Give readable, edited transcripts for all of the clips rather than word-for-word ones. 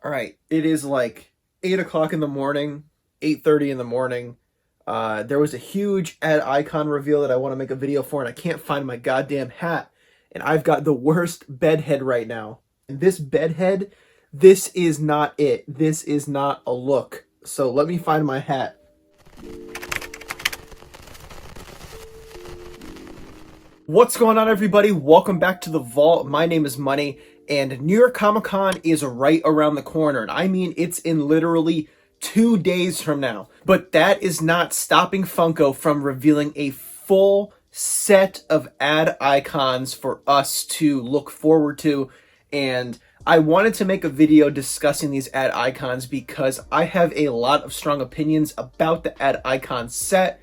All right, it is like 8 o'clock in the morning, 8:30 in the morning. There was a huge ad icon reveal that I want to make a video for, and I can't find my goddamn hat. And I've got the worst bed head right now. And this bed head, this is not it. This is not a look. So let me find my hat. What's going on, everybody? Welcome back to the vault. My name is Money, and New York Comic Con is right around the corner. And I mean, it's in literally 2 days from now. But that is not stopping Funko from revealing a full set of ad icons for us to look forward to. And I wanted to make a video discussing these ad icons because I have a lot of strong opinions about the ad icon set.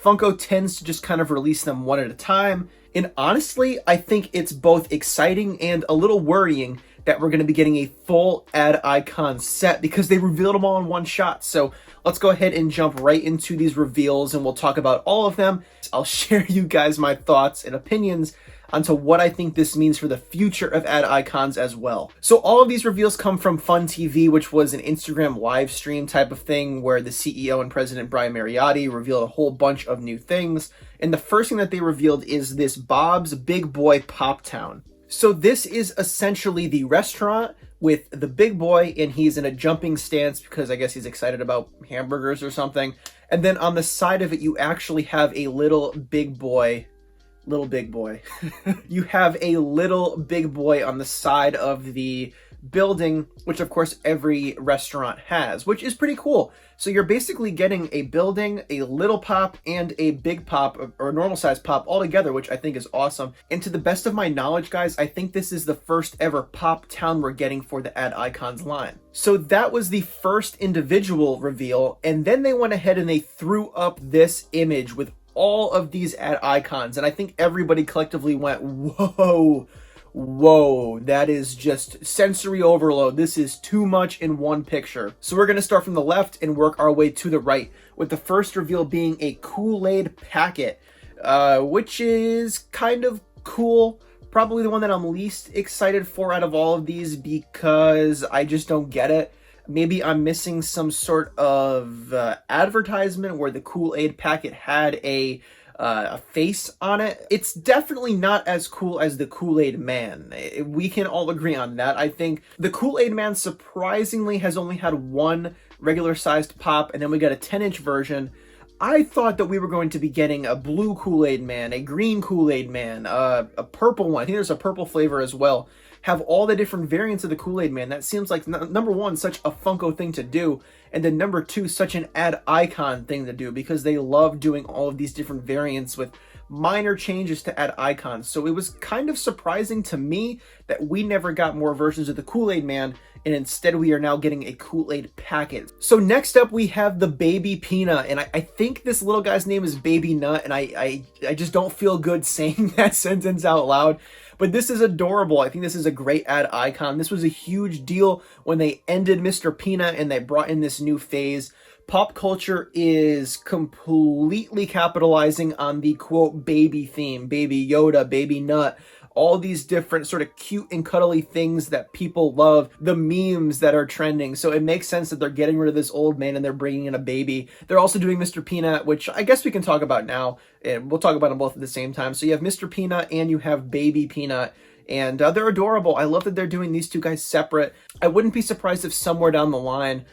Funko tends to just kind of release them one at a time. And honestly, I think it's both exciting and a little worrying that we're going to be getting a full ad icon set because they revealed them all in one shot. So let's go ahead and jump right into these reveals and we'll talk about all of them. I'll share you guys my thoughts and opinions onto what I think this means for the future of ad icons as well. So all of these reveals come from Fun TV, which was an Instagram live stream type of thing where the CEO and President Brian Mariotti revealed a whole bunch of new things. And the first thing that they revealed is this Bob's Big Boy Pop Town. So this is essentially the restaurant with the big boy, and he's in a jumping stance because I guess he's excited about hamburgers or something. And then on the side of it, you actually have a little big boy. You have a little big boy on the side of the building, which of course every restaurant has, which is pretty cool. So you're basically getting a building, a little pop, and a big pop, or a normal size pop all together, which I think is awesome. And to the best of my knowledge, guys, I think this is the first ever pop town we're getting for the ad icons line. So that was the first individual reveal, and then they went ahead and they threw up this image with all of these ad icons, and I think everybody collectively went, whoa, that is just sensory overload. This is too much in one picture. So we're going to start from the left and work our way to the right, with the first reveal being a KoolAid packet, which is kind of cool. Probably the one that I'm least excited for out of all of these because I just don't get it. Maybe I'm missing some sort of advertisement where the KoolAid packet had a face on it. It's definitely not as cool as the KoolAid Man. We can all agree on that. I think the KoolAid Man surprisingly has only had one regular sized pop, and then we got a 10-inch version. I thought that we were going to be getting a blue KoolAid Man, a green KoolAid Man, a purple one. I think there's a purple flavor as well. Have all the different variants of the KoolAid Man. That seems like, number one, such a Funko thing to do, and then number two, such an ad icon thing to do because they love doing all of these different variants with minor changes to add icons. So it was kind of surprising to me that we never got more versions of the KoolAid Man, and instead we are now getting a KoolAid packet. So next up we have the Baby Peanut, and I think this little guy's name is Baby Nut, and I just don't feel good saying that sentence out loud. But this is adorable. I think this is a great ad icon. This was a huge deal when they ended Mr. Peanut and they brought in this new phase. Pop culture is completely capitalizing on the quote baby theme, Baby Yoda, Baby Nut, all these different sort of cute and cuddly things that people love, the memes that are trending. So it makes sense that they're getting rid of this old man and they're bringing in a baby. They're also doing Mr. Peanut, which I guess we can talk about now, and we'll talk about them both at the same time. So you have Mr. Peanut and you have Baby Peanut, and they're adorable. I love that they're doing these two guys separate. I wouldn't be surprised if somewhere down the line,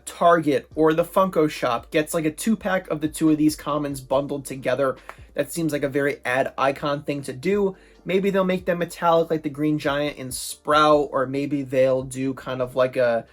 Target or the Funko shop gets like a 2-pack of the two of these commons bundled together. That seems like a very ad icon thing to do. Maybe they'll make them metallic like the Green Giant and Sprout, or maybe they'll do kind of like a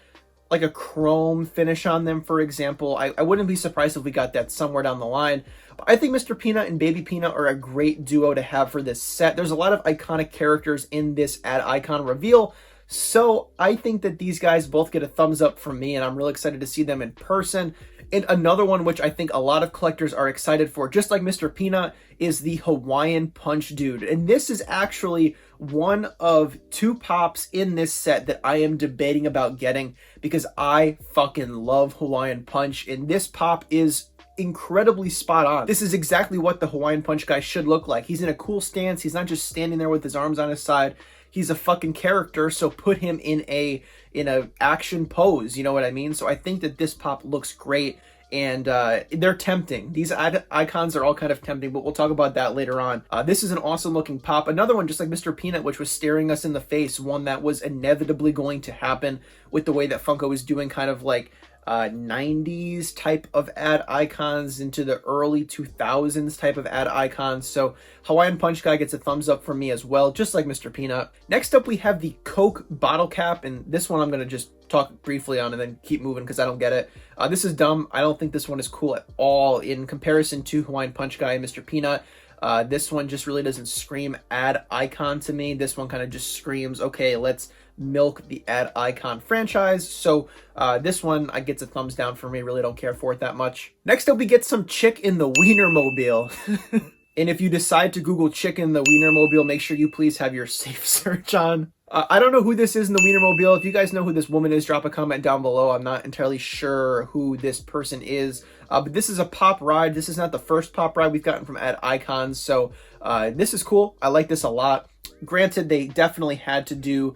chrome finish on them, for example. I wouldn't be surprised if we got that somewhere down the line. But I think Mr. Peanut and Baby Peanut are a great duo to have for this set. There's a lot of iconic characters in this ad icon reveal. So I think that these guys both get a thumbs up from me, and I'm really excited to see them in person. And another one which I think a lot of collectors are excited for, just like Mr. Peanut, is the Hawaiian Punch Dude. And this is actually one of two pops in this set that I am debating about getting because I fucking love Hawaiian Punch, and this pop is incredibly spot on. This is exactly what the Hawaiian Punch Guy should look like. He's in a cool stance. He's not just standing there with his arms on his side. he's a fucking character, so put him in a action pose, you know what I mean? So I think that this pop looks great, and they're tempting. These icons are all kind of tempting, but we'll talk about that later on. This is an awesome looking pop. Another one just like Mr. Peanut, which was staring us in the face, one that was inevitably going to happen with the way that Funko is doing kind of like 90s type of ad icons into the early 2000s type of ad icons. So Hawaiian Punch Guy gets a thumbs up from me as well, just like Mr. Peanut. Next up, we have the Coke bottle cap, and this one I'm going to just talk briefly on and then keep moving because I don't get it. This is dumb. I don't think this one is cool at all in comparison to Hawaiian Punch Guy and Mr. Peanut. This one just really doesn't scream ad icon to me. This one kind of just screams, okay, let's milk the ad icon franchise. So this one I gets a thumbs down for me. Really don't care for it that much. Next up, we get some chick in the Wiener Mobile. And if you decide to Google chick in the Wiener Mobile, make sure you please have your safe search on. I don't know who this is in the Wiener Mobile. If you guys know who this woman is, drop a comment down below. I'm not entirely sure who this person is. But this is a pop ride. This is not the first pop ride we've gotten from ad icons. So this is cool. I like this a lot. Granted, they definitely had to do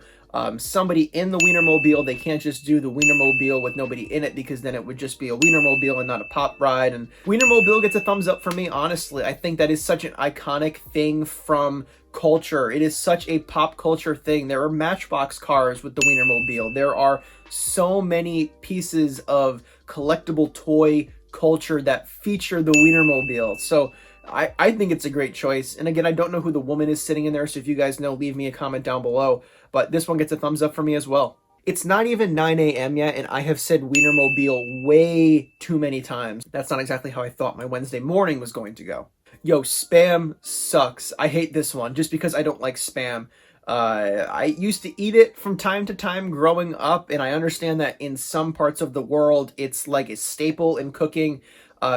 somebody in the Wiener Mobile. They can't just do the Wiener Mobile with nobody in it, because then it would just be a Wiener Mobile and not a pop ride. And Wiener Mobile gets a thumbs up for me, honestly. I think that is such an iconic thing from culture. It is such a pop culture thing. There are Matchbox cars with the Wiener Mobile. There are so many pieces of collectible toy culture that feature the Wiener Mobile. So I think it's a great choice. And again, I don't know who the woman is sitting in there, so if you guys know, leave me a comment down below. But this one gets a thumbs up for me as well. It's not even 9 a.m. yet, and I have said Wiener Mobile way too many times. That's not exactly how I thought my Wednesday morning was going to go. Yo, Spam sucks. I hate this one just because I don't like Spam. I used to eat it from time to time growing up, and I understand that in some parts of the world, it's like a staple in cooking.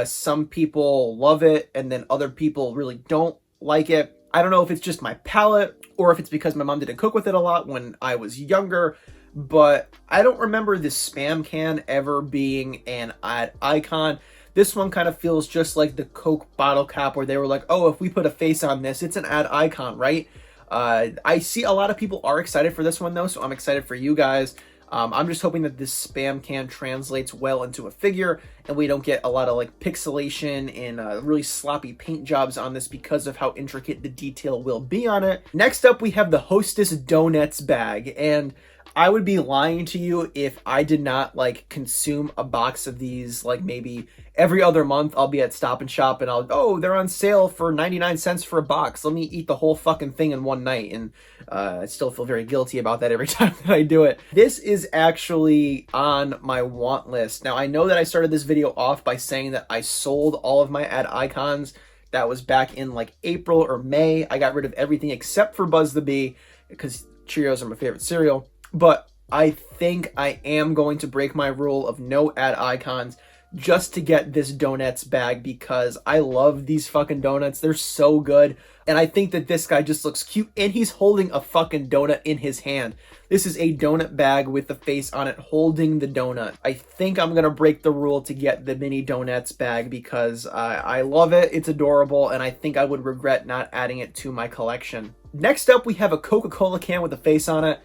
Some people love it, and then other people really don't like it. I don't know if it's just my palate, or if it's because my mom didn't cook with it a lot when I was younger, but I don't remember this Spam can ever being an ad icon. This one kind of feels just like the Coke bottle cap, where they were like, oh, if we put a face on this, it's an ad icon, right? I see a lot of people are excited for this one, though, so I'm excited for you guys. I'm just hoping that this Spam can translates well into a figure, and we don't get a lot of like pixelation and really sloppy paint jobs on this because of how intricate the detail will be on it. Next up, we have the Hostess Donuts bag, and I would be lying to you if I did not like consume a box of these like maybe every other month. I'll be at Stop and Shop and oh, they're on sale for 99 cents for a box. Let me eat the whole fucking thing in one night. And I still feel very guilty about that every time that I do it. This is actually on my want list. Now, I know that I started this video off by saying that I sold all of my ad icons. That was back in like April or May. I got rid of everything except for Buzz the Bee because Cheerios are my favorite cereal. But I think I am going to break my rule of no ad icons just to get this donuts bag, because I love these fucking donuts. They're so good. And I think that this guy just looks cute, and he's holding a fucking donut in his hand. This is a donut bag with the face on it holding the donut. I think I'm going to break the rule to get the mini donuts bag because I love it. It's adorable, and I think I would regret not adding it to my collection. Next up, we have a Coca-Cola can with a face on it.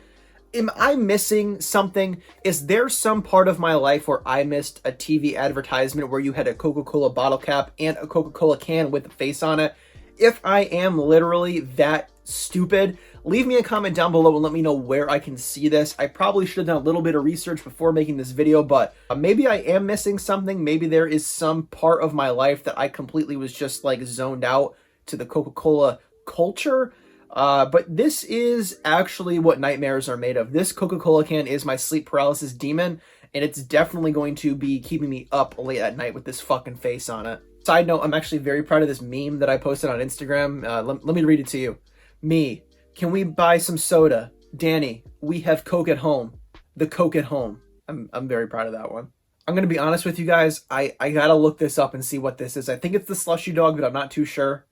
Am I missing something? Is there some part of my life where I missed a TV advertisement where you had a Coca-Cola bottle cap and a Coca-Cola can with a face on it? If I am literally that stupid, leave me a comment down below and let me know where I can see this. I probably should have done a little bit of research before making this video, but maybe I am missing something. Maybe there is some part of my life that I completely was just like zoned out to the Coca-Cola culture. But this is actually what nightmares are made of. This Coca-Cola can is my sleep paralysis demon, and it's definitely going to be keeping me up late at night with this fucking face on it. Side note, I'm actually very proud of this meme that I posted on Instagram. Let me read it to you. Me, can we buy some soda? Danny, we have Coke at home. The Coke at home. I'm very proud of that one. I'm going to be honest with you guys. I gotta look this up and see what this is. I think it's the Slushy Dog, but I'm not too sure.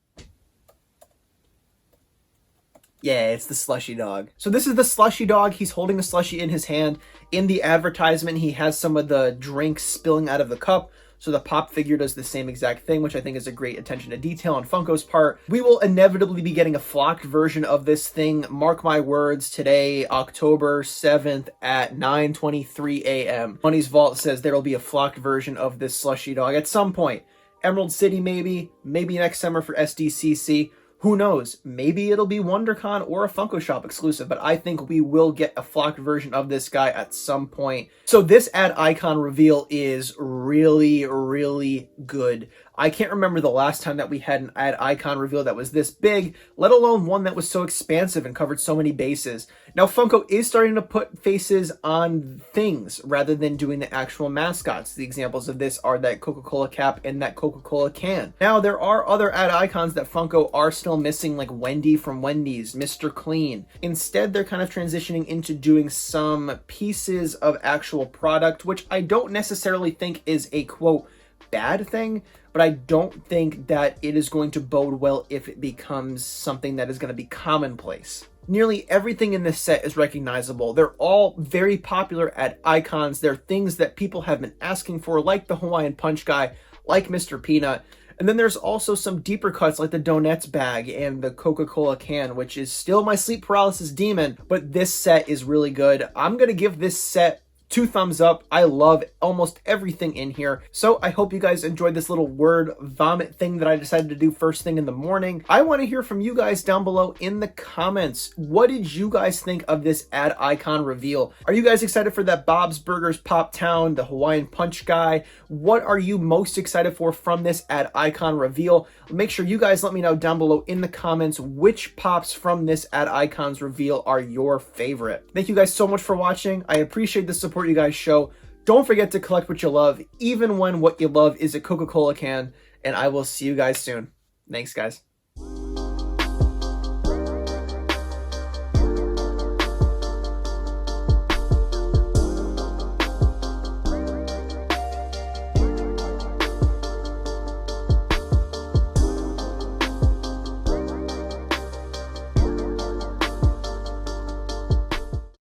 Yeah, it's the Slushy Dog. So this is the Slushy Dog. He's holding a slushie in his hand. In the advertisement, he has some of the drink spilling out of the cup. So the pop figure does the same exact thing, which I think is a great attention to detail on Funko's part. We will inevitably be getting a flocked version of this thing. Mark my words, today, October 7th at 9:23 a.m. Money's Vault says there will be a flocked version of this Slushy Dog at some point. Emerald City maybe next summer for SDCC. Who knows? Maybe it'll be WonderCon or a Funko Shop exclusive, but I think we will get a flocked version of this guy at some point. So this ad icon reveal is really, really good. I can't remember the last time that we had an ad icon reveal that was this big, let alone one that was so expansive and covered so many bases. Now, Funko is starting to put faces on things rather than doing the actual mascots. The examples of this are that Coca-Cola cap and that Coca-Cola can. Now, there are other ad icons that Funko are still missing, like Wendy from Wendy's, Mr. Clean. Instead, they're kind of transitioning into doing some pieces of actual product, which I don't necessarily think is a, quote, bad thing, but I don't think that it is going to bode well if it becomes something that is going to be commonplace. Nearly everything in this set is recognizable. They're all very popular ad icons. They're things that people have been asking for, like the Hawaiian Punch Guy, like Mr. Peanut. And then there's also some deeper cuts like the Donuts bag and the Coca-Cola can, which is still my sleep paralysis demon, but this set is really good. I'm going to give this set 2 thumbs up. I love almost everything in here. So I hope you guys enjoyed this little word vomit thing that I decided to do first thing in the morning. I want to hear from you guys down below in the comments. What did you guys think of this ad icon reveal? Are you guys excited for that Bob's Burgers Pop Town, the Hawaiian Punch Guy? What are you most excited for from this ad icon reveal? Make sure you guys let me know down below in the comments which pops from this ad icons reveal are your favorite. Thank you guys so much for watching. I appreciate the support you guys show. Don't forget to collect what you love, even when what you love is a Coca-Cola can, and I will see you guys soon. Thanks, guys.